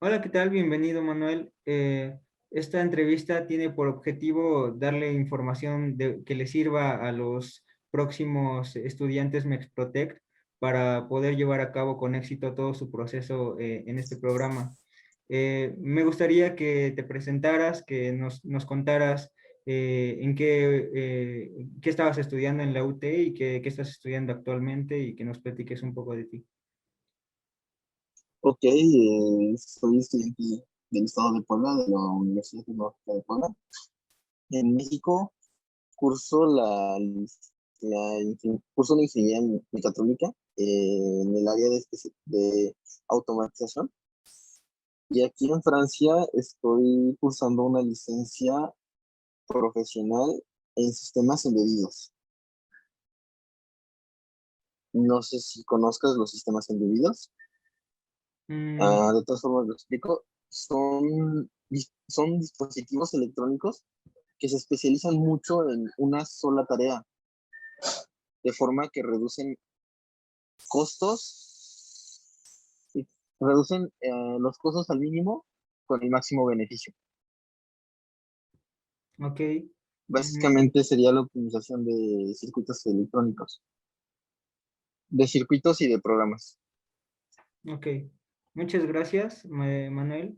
Hola, ¿qué tal? Bienvenido, Manuel. Esta entrevista tiene por objetivo darle información que le sirva a los próximos estudiantes Mexprotec para poder llevar a cabo con éxito todo su proceso en este programa. Me gustaría que te presentaras, que nos contaras qué estabas estudiando en la UT y qué estás estudiando actualmente y que nos platiques un poco de ti. Ok, soy estudiante del estado de Puebla, de la Universidad Tecnológica de Puebla. En México curso curso la ingeniería en mecatrónica en el área de automatización. Y aquí en Francia estoy cursando una licencia profesional en sistemas embebidos. No sé si conozcas los sistemas embebidos. Mm, De todas formas lo explico. Son dispositivos electrónicos que se especializan mucho en una sola tarea, de forma que reducen costos y reducen los costos al mínimo con el máximo beneficio. ok. Mm, Básicamente sería la optimización de circuitos electrónicos, de circuitos y de programas. Ok, muchas gracias, Manuel.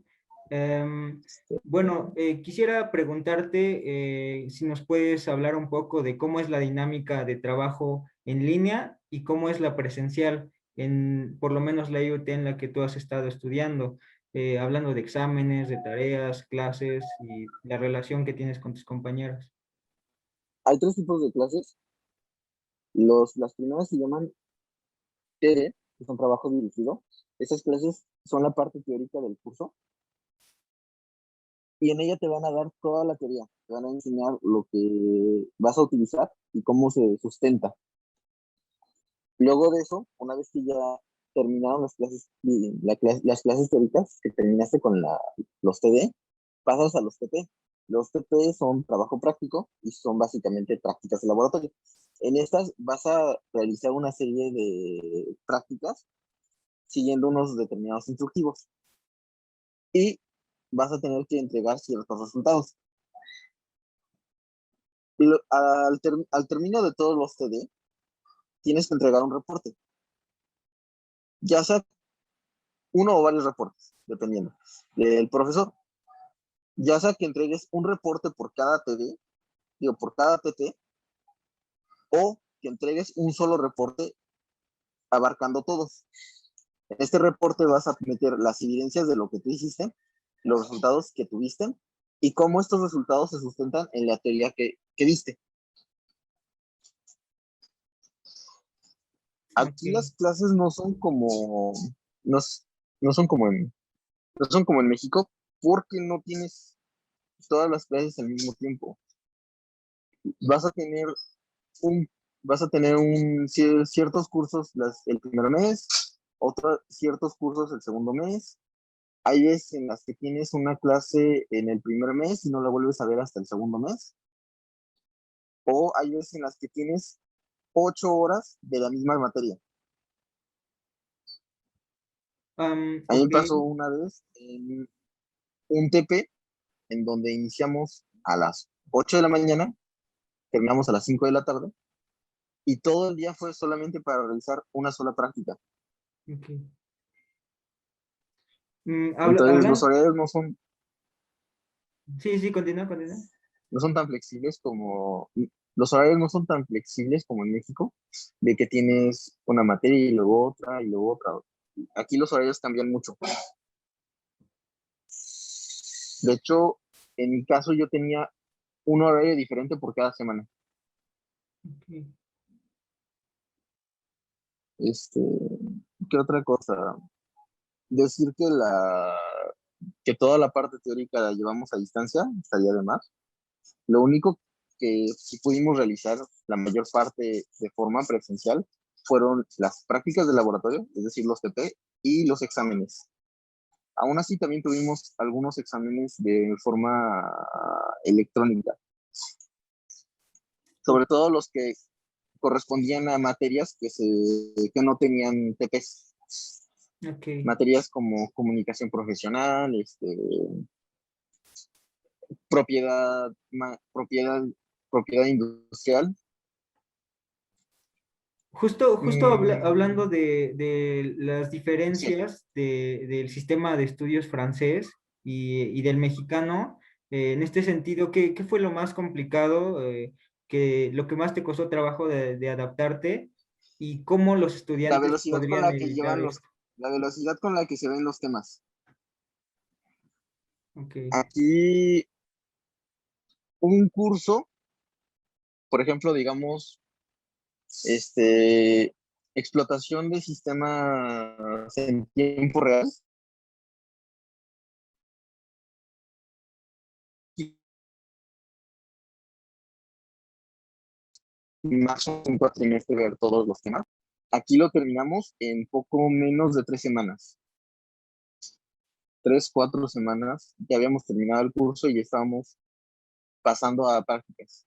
Bueno, quisiera preguntarte si nos puedes hablar un poco de cómo es la dinámica de trabajo en línea y cómo es la presencial en, por lo menos la IoT en la que tú has estado estudiando, hablando de exámenes, de tareas, clases y la relación que tienes con tus compañeros. Hay tres tipos de clases. Las primeras se llaman TD, que son trabajo dirigido. Esas clases son la parte teórica del curso y en ella te van a dar toda la teoría, te van a enseñar lo que vas a utilizar y cómo se sustenta. Luego de eso, una vez que ya terminaron las clases teóricas, que terminaste con los TD, pasas a los TP. Los TP son trabajo práctico y son básicamente prácticas de laboratorio. En estas vas a realizar una serie de prácticas siguiendo unos determinados instructivos y vas a tener que entregar ciertos resultados. Al término de todos los TD, tienes que entregar un reporte, ya sea uno o varios reportes, dependiendo del profesor. Ya sea que entregues un reporte por cada TD, digo, por cada TT, o que entregues un solo reporte abarcando todos. En este reporte vas a meter las evidencias de lo que tú hiciste, los resultados que tuviste y cómo estos resultados se sustentan en la teoría que viste. Aquí Ok. las clases no, no son como no son como en México, porque no tienes todas las clases al mismo tiempo. Vas a tener un, vas a tener ciertos cursos el primer mes, ciertos cursos el segundo mes. Hay veces en las que tienes una clase en el primer mes y no la vuelves a ver hasta el segundo mes. O hay veces en las que tienes 8 horas de la misma materia. A mí Ok. me pasó una vez en un TP en donde iniciamos a las 8 de la mañana, terminamos a las 5 de la tarde y todo el día fue solamente para realizar una sola práctica. Ok. Entonces los Hablan. horarios Sí, sí, continúa, continúa. no son tan flexibles los horarios no son tan flexibles como en México, de que tienes una materia y luego otra y luego otra. Aquí los horarios cambian mucho. De hecho, en mi caso yo tenía un horario diferente por cada semana. Ok. Este, ¿Qué otra cosa? Decir que toda la parte teórica la llevamos a distancia, estaría de más. Lo único que sí pudimos realizar la mayor parte de forma presencial fueron las prácticas de laboratorio, es decir, los TP y los exámenes. Aún así, también tuvimos algunos exámenes de forma electrónica, sobre todo los que correspondían a materias que no tenían TPs. Ok. Materias como comunicación profesional, propiedad, propiedad industrial. Justo hablando Mm, de las sí, diferencias del sistema de estudios francés y del mexicano, en este sentido, ¿qué fue lo más complicado, lo que más te costó trabajo de adaptarte y cómo los la estudiantes velocidad con podrían la que evitar llevan esto? la velocidad con la que se ven los temas. Ok, Aquí un curso, por ejemplo, digamos, este, explotación de sistemas en tiempo real, y más o menos un cuatrimestre ver todos los temas. Aquí lo terminamos en poco menos de 3 semanas. 3, 4 semanas, ya habíamos terminado el curso y estábamos pasando a prácticas.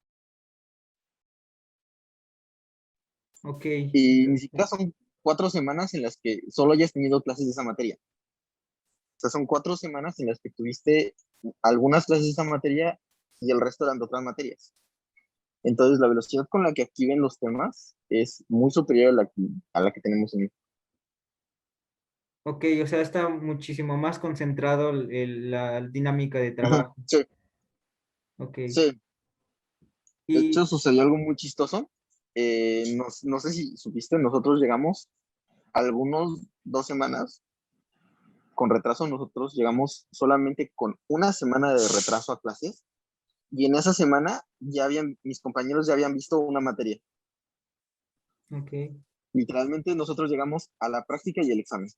ok, Y ni siquiera interesante. son 4 semanas en las que solo hayas tenido clases de esa materia. O sea, son 4 semanas en las que tuviste algunas clases de esa materia y el resto eran de otras materias. Entonces, la velocidad con la que aquí ven los temas es muy superior a la que tenemos en... Ok, o sea, está muchísimo más concentrado la dinámica de Ujú, trabajo. sí, Ok. sí. De hecho, Y, sucedió algo muy chistoso. No sé si supiste, nosotros llegamos algunos 2 semanas con retraso. Nosotros llegamos solamente con una semana de retraso a clases y en esa semana mis compañeros ya habían visto una materia. ok. Literalmente nosotros llegamos a la práctica y el examen.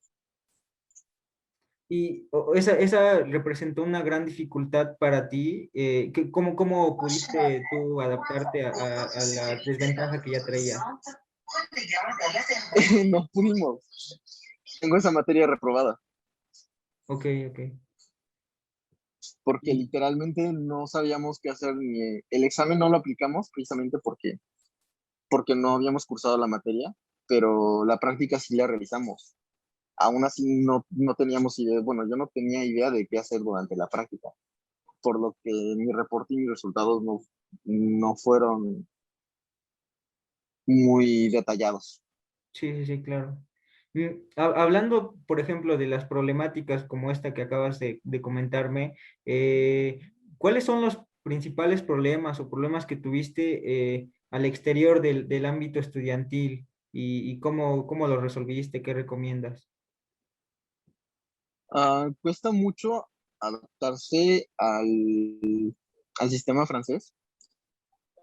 Y esa representó una gran dificultad para ti. ¿Cómo pudiste tú adaptarte a la desventaja que ya traías? No pudimos. Tengo esa materia reprobada Ok, ok. porque Y, literalmente no sabíamos qué hacer. El examen no lo aplicamos precisamente porque no habíamos cursado la materia, pero la práctica sí la realizamos. Aún así no teníamos idea, bueno, yo no tenía idea de qué hacer durante la práctica, por lo que mi reporte y mis resultados no fueron muy detallados. sí, sí, sí, claro. Hablando, por ejemplo, de las problemáticas como esta que acabas de comentarme, ¿cuáles son los principales problemas o problemas que tuviste al exterior del ámbito estudiantil y cómo los resolviste? ¿Qué recomiendas? Cuesta mucho adaptarse al sistema francés,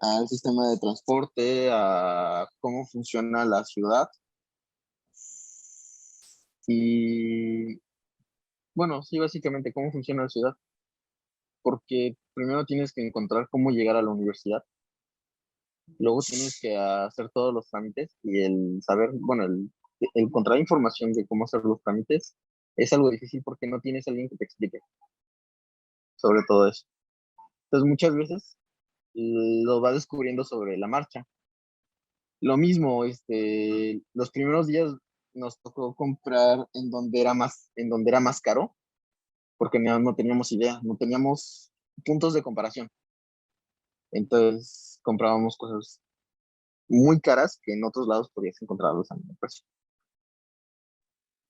al sistema de transporte, a cómo funciona la ciudad. Y bueno, sí, básicamente cómo funciona la ciudad, porque primero tienes que encontrar cómo llegar a la universidad, luego tienes que hacer todos los trámites y el saber, bueno, el encontrar información de cómo hacer los trámites es algo difícil porque no tienes alguien que te explique sobre todo eso. Entonces muchas veces lo vas descubriendo sobre la marcha. Lo mismo, los primeros días nos tocó comprar en donde era más caro, porque no teníamos idea, no teníamos puntos de comparación. Entonces comprábamos cosas muy caras que en otros lados podías encontrarlos a mismo precio.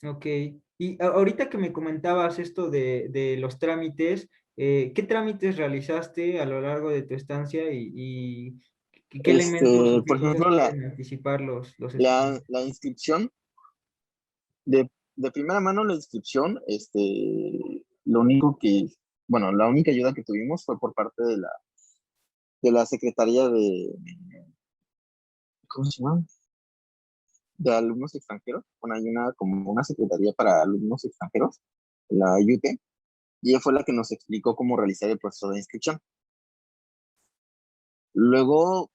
Ok, y ahorita que me comentabas esto de los trámites, ¿qué trámites realizaste a lo largo de tu estancia y qué elementos o Por qué cosas ejemplo, pueden anticipar los estudiantes? la inscripción, de primera mano la inscripción, lo único que, bueno, la única ayuda que tuvimos fue por parte de la Secretaría ¿cómo se llama? De alumnos extranjeros. Bueno, hay como una secretaría para alumnos extranjeros, la UT, y ella fue la que nos explicó cómo realizar el proceso de inscripción. Luego,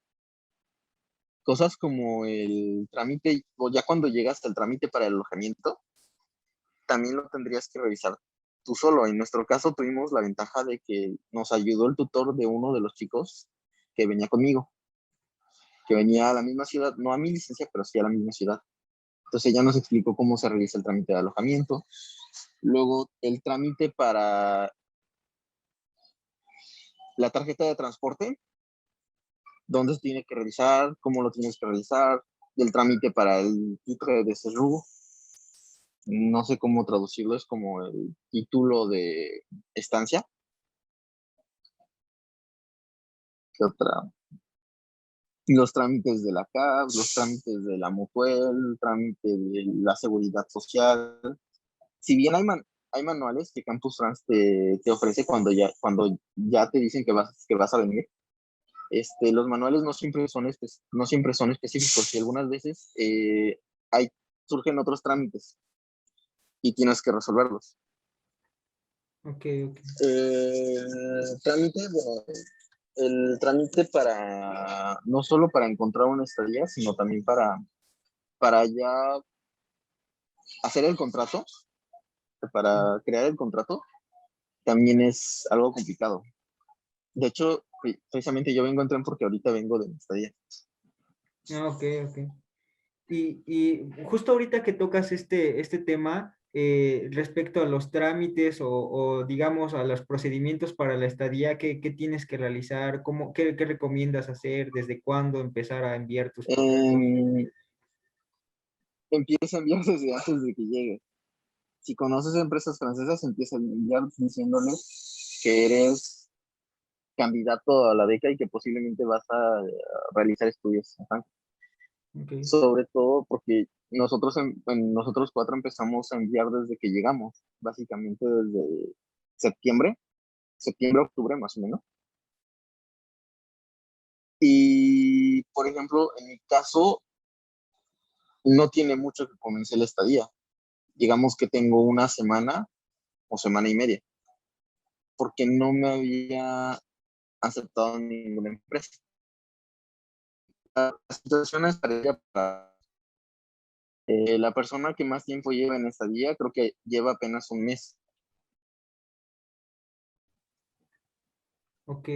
cosas como el trámite, o ya cuando llegas al trámite para el alojamiento, también lo tendrías que revisar tú solo. En nuestro caso tuvimos la ventaja de que nos ayudó el tutor de uno de los chicos que venía conmigo, que venía a la misma ciudad, no a mi licencia, pero sí a la misma ciudad. Entonces ella nos explicó cómo se realiza el trámite de alojamiento. Luego el trámite para la tarjeta de transporte, dónde se tiene que realizar, cómo lo tienes que realizar, el trámite para el título de CESRU, no sé cómo traducirlo, es como el título de estancia. ¿Qué otra? Los trámites de la CAP, los trámites de la Mutuel, el trámite de la seguridad social. Si bien hay manuales que Campus France te ofrece cuando ya te dicen que vas a venir, los manuales no siempre son específicos y algunas veces surgen otros trámites y tienes que resolverlos. Ok, ok. Trámite, bueno, el trámite para, no solo para encontrar una estadía, sino también para ya hacer el contrato, para crear el contrato, también es algo complicado. De hecho, precisamente yo vengo a entrar porque ahorita vengo de mi estadía. Ah, ok, ok. Y justo ahorita que tocas este tema, respecto a los trámites o, digamos a los procedimientos para la estadía, ¿qué tienes que realizar? ¿Qué recomiendas hacer? ¿Desde cuándo empezar a enviar tus procesos? Eh, Empieza a enviar desde antes de que llegue. Si conoces empresas francesas, empieza a enviar diciéndoles que eres candidato a la beca y que posiblemente vas a realizar estudios. Ajá. Ok, Sobre todo porque nosotros cuatro empezamos a enviar desde que llegamos, básicamente desde septiembre, octubre más o menos. Y, por ejemplo, en mi caso, no tiene mucho que comencé la estadía. Digamos que tengo una semana o semana y media, porque no me había aceptado en ninguna empresa. La situación estaría para la persona que más tiempo lleva en esta día, creo que lleva apenas un mes. ok.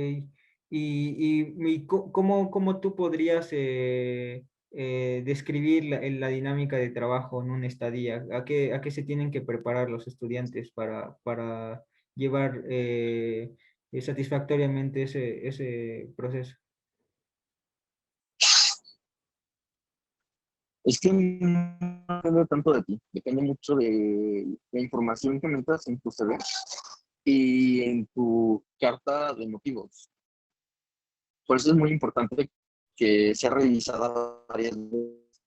¿Cómo tú podrías describir la dinámica de trabajo en una estadía? ¿A qué se tienen que preparar los estudiantes para llevar satisfactoriamente ese proceso? Es que no depende tanto de ti, depende mucho de la información que metas en tu CV y en tu carta de motivos. Por eso es muy importante que sea revisada varias veces.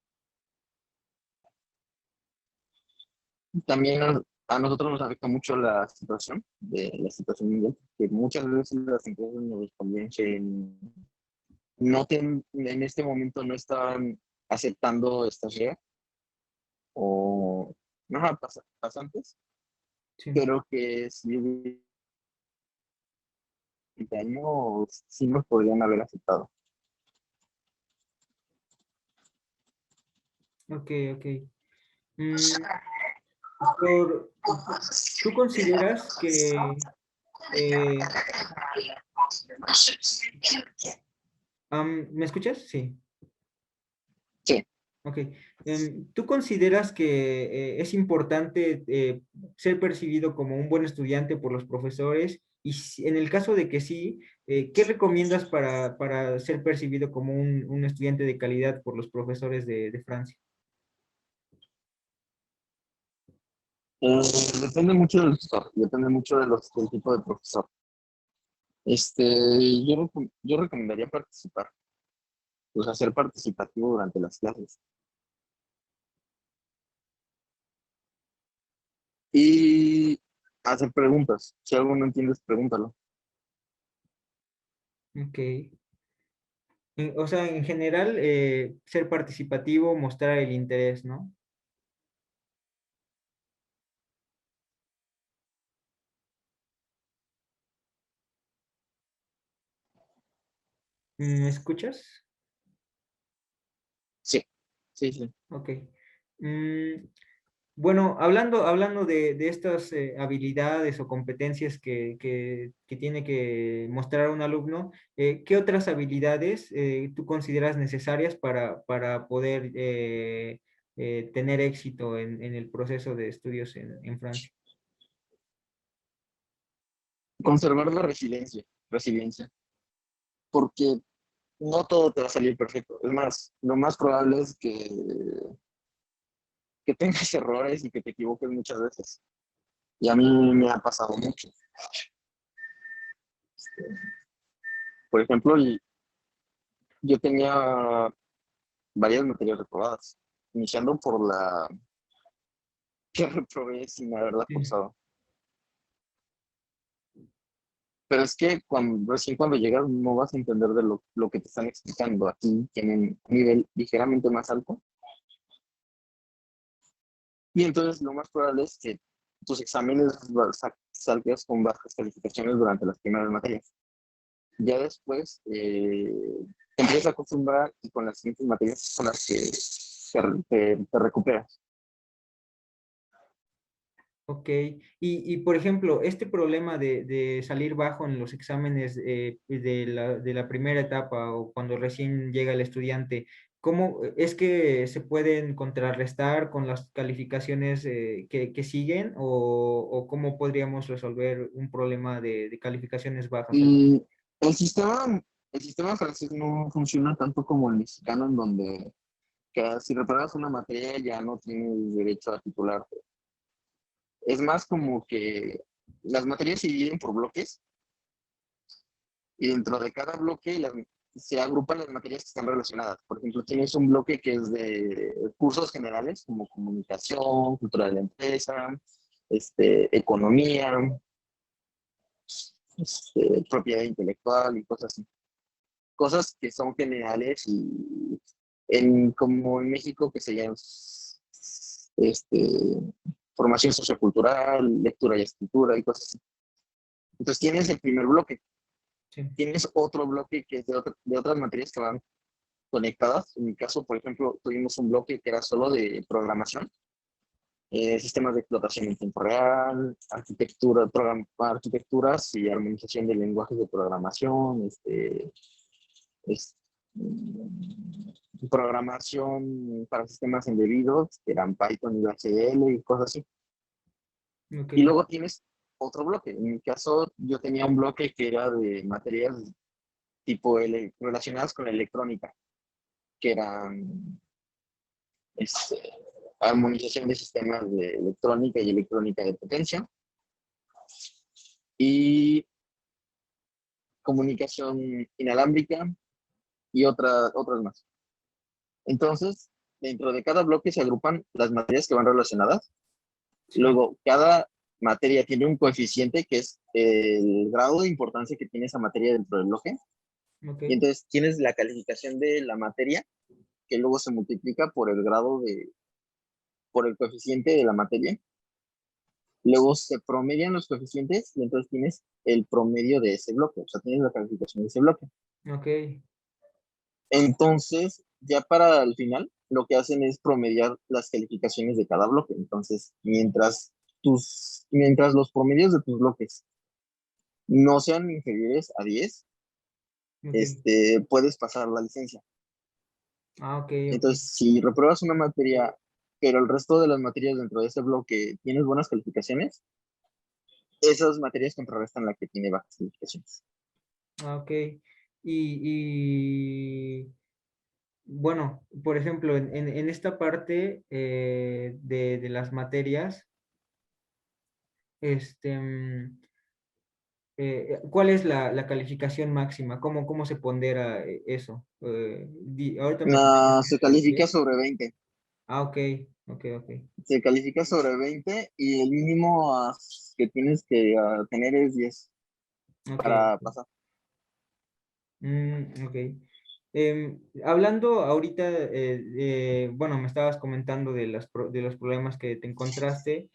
También a nosotros nos afecta mucho la situación mundial, que muchas veces las empresas nos respondían que en este momento no estaban aceptando estas reglas o no, pasantes, Sí. pero que si hubiera años sí nos podrían haber aceptado. Ok, ok. Mm, por- ¿Tú consideras que... eh, ¿me escuchas? Sí. Sí. Ok. ¿Tú consideras que es importante ser percibido como un buen estudiante por los profesores? Y en el caso de que sí, ¿qué recomiendas para ser percibido como un estudiante de calidad por los profesores de Francia? Eh, Depende mucho del profesor, depende mucho del tipo de profesor. Yo recomendaría participar, o sea, ser participativo durante las clases. Y hacer preguntas. Si algo no entiendes, pregúntalo. Ok. O sea, en general, ser participativo, mostrar el interés, ¿no? ¿Me escuchas? Sí, sí, sí. Ok. Mm, bueno, hablando de estas habilidades o competencias que tiene que mostrar un alumno, ¿qué otras habilidades tú consideras necesarias para poder tener éxito en el proceso de estudios en Francia? Conservar la resiliencia, porque no todo te va a salir perfecto. Es más, lo más probable es que tengas errores y que te equivoques muchas veces. Y a mí me ha pasado mucho. Por ejemplo, yo tenía varias materias reprobadas, iniciando por la que reprobé sin haberla Sí. cursado. Pero es que recién cuando llegas no vas a entender de lo que te están explicando. Aquí tienen un nivel ligeramente más alto. Y entonces lo más probable es que tus exámenes salgas con bajas calificaciones durante las primeras materias. Ya después te empiezas a acostumbrar y con las siguientes materias son las que te recuperas. Ok, por ejemplo, este problema de salir bajo en los exámenes de la primera etapa o cuando recién llega el estudiante, ¿cómo es que se pueden contrarrestar con las calificaciones que siguen o cómo podríamos resolver un problema de calificaciones bajas? Y el sistema, el sistema francés no funciona tanto como el mexicano, en donde que si repruebas una materia ya no tienes derecho a titularte. Es más como que las materias se dividen por bloques y dentro de cada bloque se agrupan las materias que están relacionadas. Por ejemplo, tienes un bloque que es de cursos generales como comunicación, cultura de la empresa, economía, propiedad intelectual y cosas así. Cosas que son generales y como en México que se llaman formación sociocultural, lectura y escritura y cosas así. Entonces tienes el primer bloque, Sí, tienes otro bloque que es de otras materias que van conectadas. En mi caso, por ejemplo, tuvimos un bloque que era solo de programación, sistemas de explotación en tiempo real, arquitecturas y armonización de lenguajes de programación, es- programación para sistemas embebidos, que eran Python y HL y cosas así. ok, Y luego tienes otro bloque. En mi caso, yo tenía un bloque que era de materias tipo relacionadas con la electrónica, que eran este, armonización de sistemas de electrónica y electrónica de potencia y comunicación inalámbrica y otras más. Entonces, dentro de cada bloque se agrupan las materias que van relacionadas. sí, Luego, cada materia tiene un coeficiente que es el grado de importancia que tiene esa materia dentro del bloque. ok, Y entonces tienes la calificación de la materia que luego se multiplica por el coeficiente de la materia. Luego se promedian los coeficientes y entonces tienes el promedio de ese bloque, o sea, tienes la calificación de ese bloque. ok, Entonces, ya para el final, lo que hacen es promediar las calificaciones de cada bloque. Entonces, mientras los promedios de tus bloques no sean inferiores a 10, ok. puedes pasar la licencia. Ah, ok, ok. Entonces, si repruebas una materia, pero el resto de las materias dentro de ese bloque tienes buenas calificaciones, esas materias contrarrestan la que tiene bajas calificaciones. Ah, ok. Y bueno, por ejemplo, en esta parte de las materias, este, ¿cuál es la calificación máxima? ¿Cómo se pondera eso? Ahorita me comentaste Se que califica 10. sobre 20. Ah, ok, ok, ok. Se califica sobre 20 y el mínimo que tienes que tener es 10 Ok, para ok. pasar. Ok. Hablando ahorita, bueno, me estabas comentando de los problemas que te encontraste.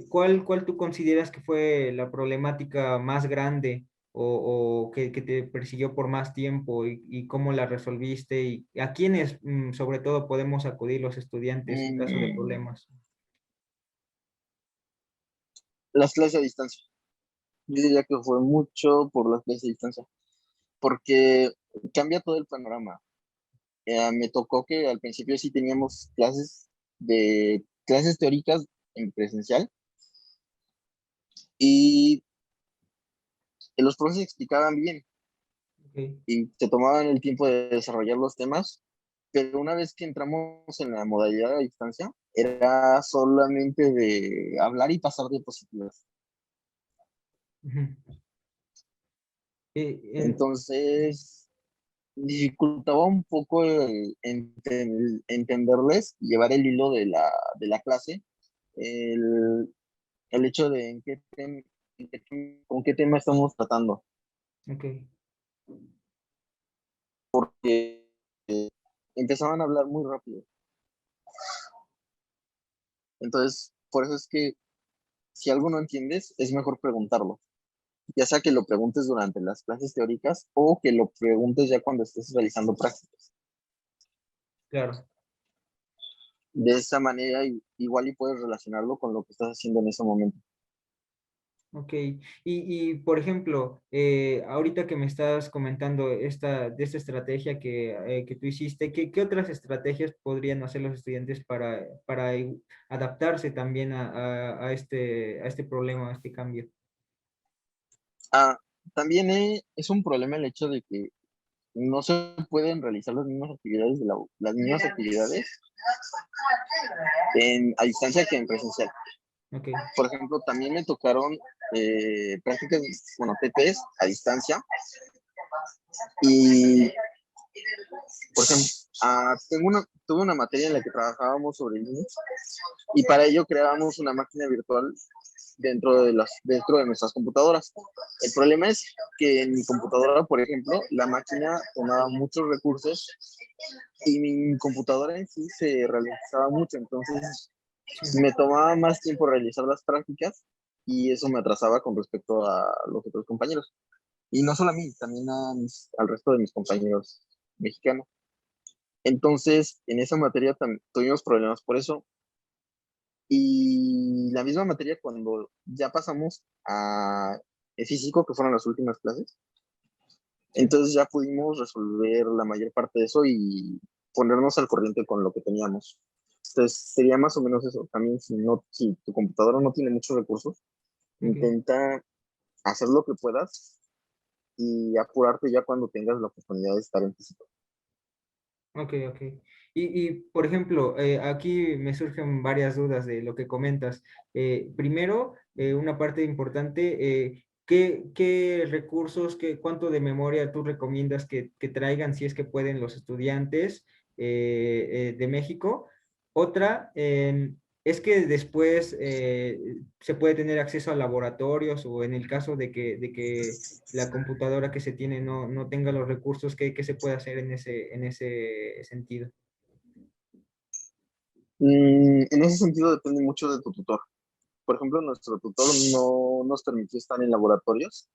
¿Cuál tú consideras que fue la problemática más grande o que te persiguió por más tiempo y cómo la resolviste? ¿Y a quiénes, sobre todo, podemos acudir los estudiantes en caso de Mm, problemas? las clases a distancia. Yo diría que fue mucho por las clases a distancia, porque cambia todo el panorama. Me tocó que al principio sí teníamos clases de clases teóricas en presencial y los profesores explicaban bien Ok. y se tomaban el tiempo de desarrollar los temas, pero una vez que entramos en la modalidad a distancia, era solamente de hablar y pasar diapositivas. Ujú. En- Entonces, dificultaba un poco entenderles, llevar el hilo de la clase, el, el hecho de con qué tema estamos tratando, ok. porque empezaban a hablar muy rápido. Entonces, por eso es que si algo no entiendes, es mejor preguntarlo. Ya sea que lo preguntes durante las clases teóricas o que lo preguntes ya cuando estés realizando prácticas. Claro. De esa manera, igual y puedes relacionarlo con lo que estás haciendo en ese momento. Ok, por ejemplo, ahorita que me estás comentando de esta estrategia que tú hiciste, ¿qué otras estrategias podrían hacer los estudiantes para adaptarse también a este problema, a este cambio? Ah, también es un problema el hecho de que no se pueden realizar las mismas actividades las mismas actividades a distancia que en presencial. Ok, Por ejemplo, también me tocaron prácticas, bueno, TPs a distancia y, por ejemplo, tuve una materia en la que trabajábamos sobre Linux y para ello creábamos una máquina virtual dentro de nuestras computadoras. El problema es que en mi computadora, por ejemplo, la máquina tomaba muchos recursos y mi computadora en sí se ralentizaba mucho, entonces sí, me tomaba más tiempo realizar las prácticas y eso me atrasaba con respecto a los otros compañeros. Y no solo a mí, también al resto de mis compañeros mexicanos. Entonces, en esa materia tuvimos problemas por eso. Y la misma materia, cuando ya pasamos a físico, que fueron las últimas clases, sí. entonces ya pudimos resolver la mayor parte de eso y ponernos al corriente con lo que teníamos. Entonces, sería más o menos eso. También, si tu computadora no tiene muchos recursos, Ok. intenta hacer lo que puedas y apurarte ya cuando tengas la oportunidad de estar en físico. Ok, ok. Por ejemplo, aquí me surgen varias dudas de lo que comentas. Primero, una parte importante, ¿qué recursos, cuánto de memoria tú recomiendas que traigan si es que pueden los estudiantes de México? Otra, es que después se puede tener acceso a laboratorios o en el caso de que la computadora que se tiene no tenga los recursos, ¿qué se puede hacer en ese sentido? En ese sentido depende mucho de tu tutor. Por ejemplo, nuestro tutor no nos permitió estar en laboratorios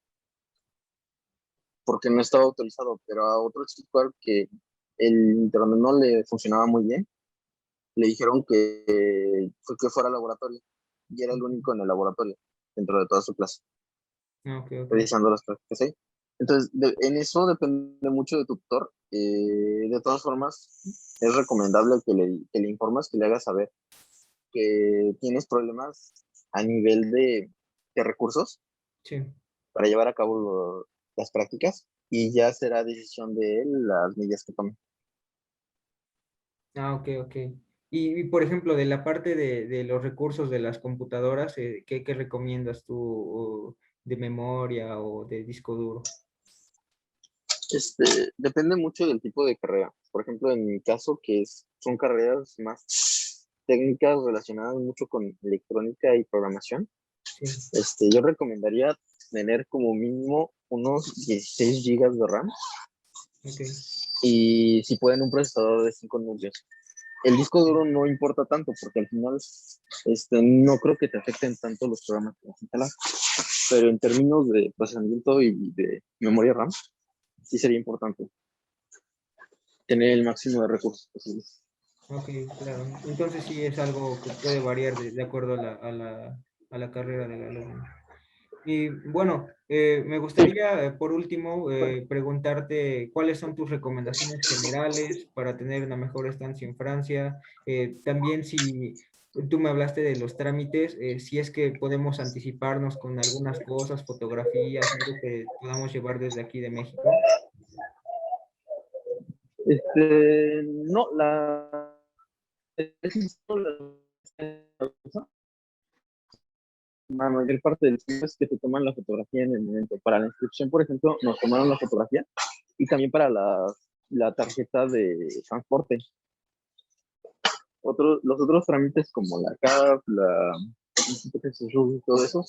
porque no estaba autorizado, pero a otro chico al que el internet no le funcionaba muy bien, le dijeron que fuera al laboratorio y era el único en el laboratorio dentro de toda su clase, Ah, ok, ok. realizando las prácticas ahí. Entonces, en eso depende mucho de tu tutor. De todas formas, es recomendable que le informes, que le hagas saber que tienes problemas a nivel de recursos Sí. para llevar a cabo las prácticas y ya será decisión de él las medidas que tome. Ah, ok, ok. Por ejemplo, de la parte de los recursos de las computadoras, ¿qué recomiendas tú de memoria o de disco duro? Depende mucho del tipo de carrera. Por ejemplo, en mi caso, son carreras más técnicas relacionadas mucho con electrónica y programación, Sí, yo recomendaría tener como mínimo unos 16 gigas de RAM ok. y si pueden un procesador de 5 núcleos. El disco duro no importa tanto porque al final no creo que te afecten tanto los programas que vas a instalar, pero en términos de procesamiento y de memoria RAM, sí sería importante tener el máximo de recursos posibles. Ok, claro. Entonces sí es algo que puede variar de acuerdo a la carrera del alumno. Y bueno, me gustaría por último preguntarte cuáles son tus recomendaciones generales para tener una mejor estancia en Francia. También si tú me hablaste de los trámites, si es que podemos anticiparnos con algunas cosas, fotografías, algo que podamos llevar desde aquí de México. No, es la mayor parte del tiempo es que te toman la fotografía en el momento. Para la inscripción, por ejemplo, nos tomaron la fotografía y también para la tarjeta de transporte. Los otros trámites como la CAF, y todo eso,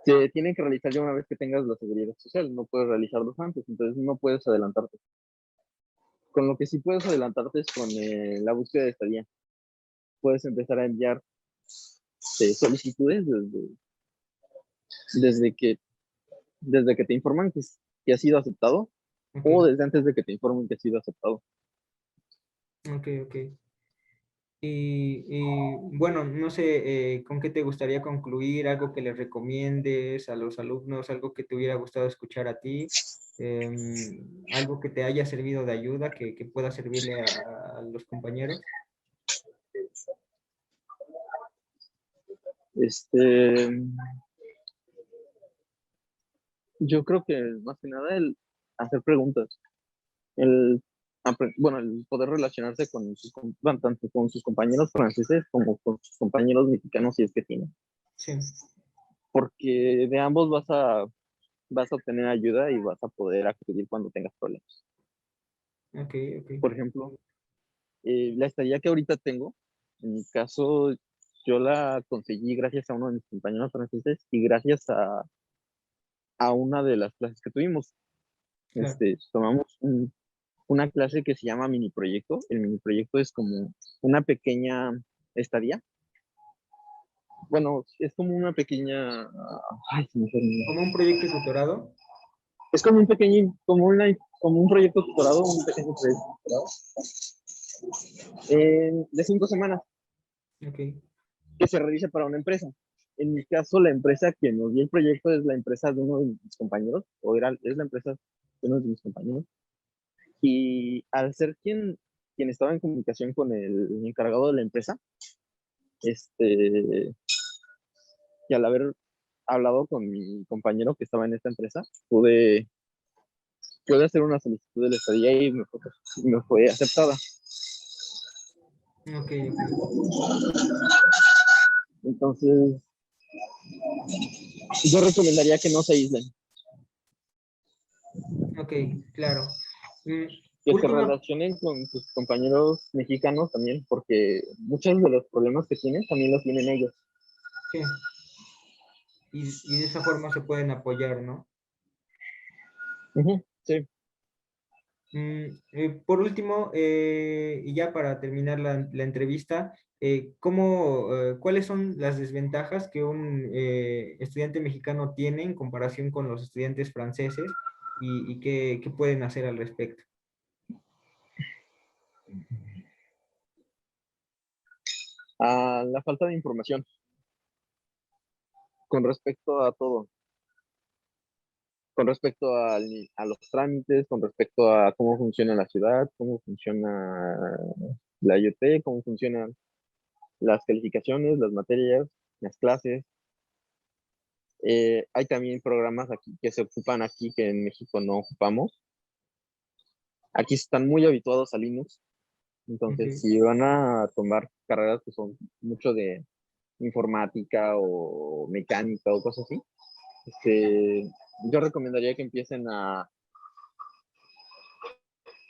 se tienen que realizar ya una vez que tengas la seguridad social, no puedes realizarlos antes, entonces no puedes adelantarte. Con lo que sí puedes adelantarte es con la búsqueda de estadía. Puedes empezar a enviar solicitudes desde que, desde que te informan que ha sido aceptado Ok, o desde antes de que te informen que ha sido aceptado. ok, ok. Bueno, no sé, ¿con qué te gustaría concluir? ¿Algo que le recomiendes a los alumnos? ¿Algo que te hubiera gustado escuchar a ti? ¿Algo que te haya servido de ayuda, que pueda servirle a los compañeros? Este, yo creo que más que nada el hacer preguntas, el, bueno, el poder relacionarse bueno, tanto con sus compañeros franceses como con sus compañeros mexicanos si es que tienen, Sí, porque de ambos vas a obtener ayuda y vas a poder acudir cuando tengas problemas. ok, ok. Por ejemplo, la estadía que ahorita tengo, en mi caso, yo la conseguí gracias a uno de mis compañeros franceses y gracias a una de las clases que tuvimos. Claro. Tomamos una clase que se llama mini proyecto. El mini proyecto es como una pequeña estadía. Bueno, es como una pequeña. Ay, se me fue el nombre. ¿Como un proyecto tutorado? Es como un pequeño, como un proyecto tutorado, un pequeño proyecto tutorado, de 5 semanas Ok, que se realiza para una empresa. En mi caso, la empresa que nos dio el proyecto es la empresa de uno de mis compañeros, es la empresa de uno de mis compañeros. Y al ser quien estaba en comunicación con el encargado de la empresa, este, y al haber hablado con mi compañero que estaba en esta empresa, pude hacer una solicitud de la estadía y me fue aceptada. ok, ok. Entonces, yo recomendaría que no se aíslen, Ok, claro. Mm, que se última, relacionen con sus compañeros mexicanos también, porque muchos de los problemas que tienen también los tienen ellos. sí, y de esa forma se pueden apoyar, ¿no? Sí. Por último, y ya para terminar la entrevista, ¿cuáles son las desventajas que un estudiante mexicano tiene en comparación con los estudiantes franceses y qué pueden hacer al respecto? La falta de información con respecto a todo, con respecto a los trámites, con respecto a cómo funciona la ciudad, cómo funciona la IoT, cómo funcionan las calificaciones, las materias, las clases. Hay también programas aquí que se ocupan aquí que en México no ocupamos. Aquí están muy habituados a Linux, entonces Ok, si van a tomar carreras que son mucho de informática o mecánica o cosas así, yo recomendaría que empiecen a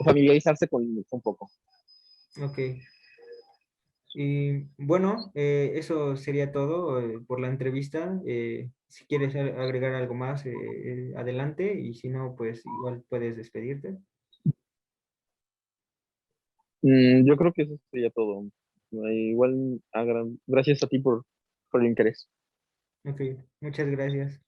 familiarizarse con Linux un poco. ok. Y bueno, eso sería todo por la entrevista. Si quieres agregar algo más, adelante, y si no, pues igual puedes despedirte. Yo creo que eso sería todo. Igual, gracias a ti por el interés. Ok, muchas gracias.